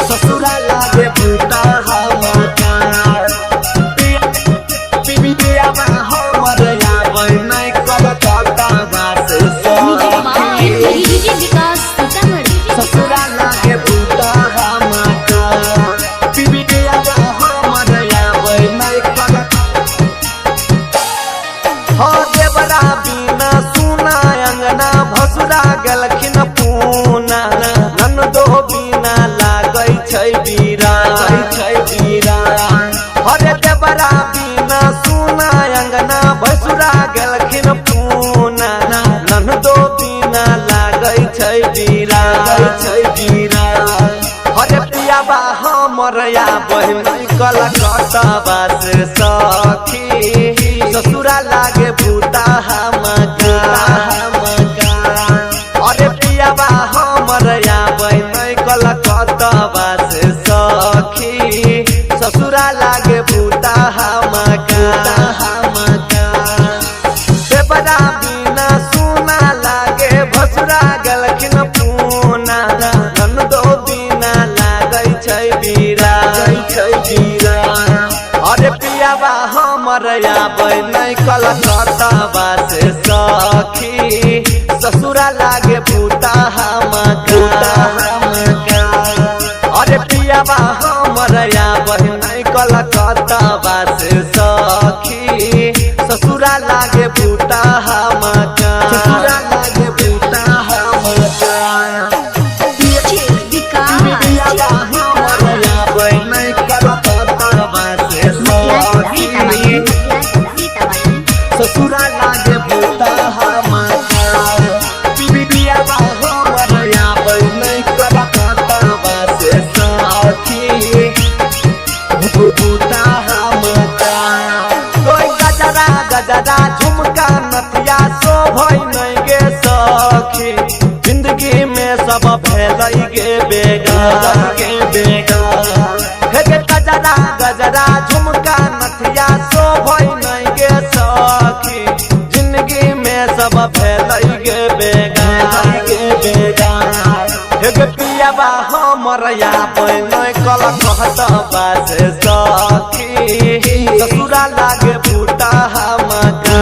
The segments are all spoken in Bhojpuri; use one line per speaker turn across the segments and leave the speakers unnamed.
ससुरा लागे भूता हमका पिया हमर आवे नहीं कलकत्ता बास ससुरा लागे भूता हमका पिया हमर आवे नहीं हो देवरा बिना सुना अंगना भसुरा गलखिन पूना ननदो बिना लागै छै बीरा हरे देवरा बिना सुना अंगना भसुरा गलखिन पूना ननदो बिना लागै छै बीरा हरे पियाबा हमर आबै नहीं कलकत्ता बास सखी ससुरा लागे भूता हमका अरे पियाबा हमर आबै नहीं कलकत्ता बास सखी ससुरा लागे भूता हमका देवरा बिना सुना लागे भसुरा गलखिन पूना ननदो बिना लागै छै बीरा अरे पियाबा हमर आबै नहीं कलकत्ता बास सखी ससुरा लागे भूता हमका अरे पियाबा हमर आबै नहीं कलकत्ता बास सखी ससुरा लागे भूता हमका ससुरा लागे भूता हमका पिया हमर आबै नहीं कलकत्ता बास सखी भूता हमका कोई गजरा झुमका नथिया शोभै नहीं गे सखी जिंदगी में सब भेलै गे बेगा हे गे गजरा झुमका नथिया शोभै नहीं गे सखी जिंदगी में सब भेलै गे बेगा हे गे पियाबा हमर आबै नहीं कलकत्ता बास सखी ससुरा लागे भूता हमका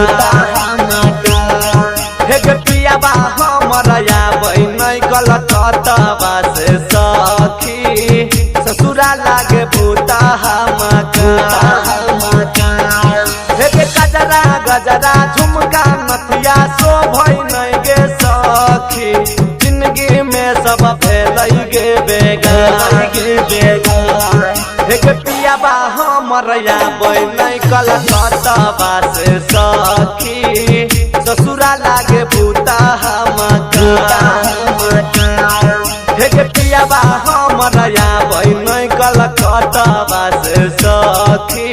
हे गे पियाबा हमर आबै नहीं कलकत्ता बास सखी ससुरा लागे भूता हमका हे गे गजरा झुमका नथिया शोभै नहीं गे सखी जिंदगी में सब भेलै गे बेगा हे गे पियाबा हमर आबै नहीं कलकत्ता बास सखी ससुरा लागे भूता हमका हे गे पियाबा हमर आबै नहीं कलकत्ता बास सखी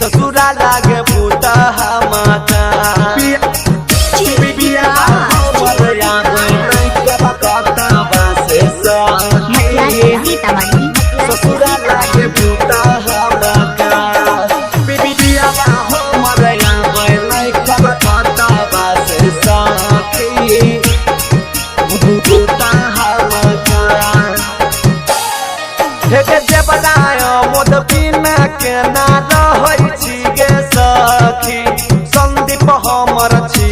ससुरा लागे भूता हमका पिया हमर आबै नहीं कलकत्ता बास सखी ससुरा लागे भूता हमका पिया हमर आबै नहीं कलकत्ता बास सखी भूता हमका हे गे देवरा मोद बिना केना रहै छी गे सखी संदीप हमर छी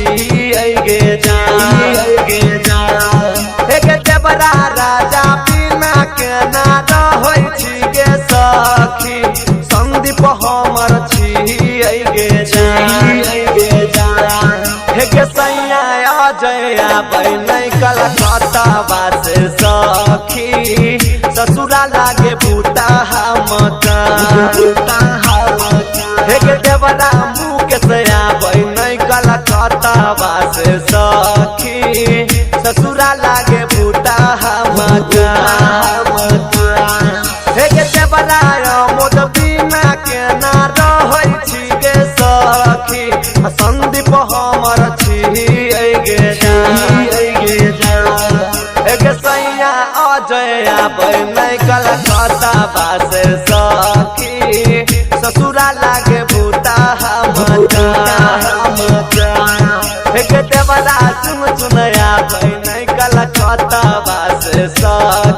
गे हे गे देवरा राजा बिना केना रहै छी गे सखी संदीप हमर छी गे हे गे सैया अजय आबै नहीं कलकत्ता बास सखी ससुरा लागे भूता हमका हे गे देवरा मुकेश आबै नहीं कलकत्ता बास सखी ससुरा लागे भूता हमका हे गे देवरा मोद बिना केना रहै छी गे सखी संदीप हमर छी गे सैया अजय आबै नहीं कलकत्ता बास सखी ससुरा लागे भूता हमका हे गे देवरा चुन आबै नहीं कलकत्ता बास सखी।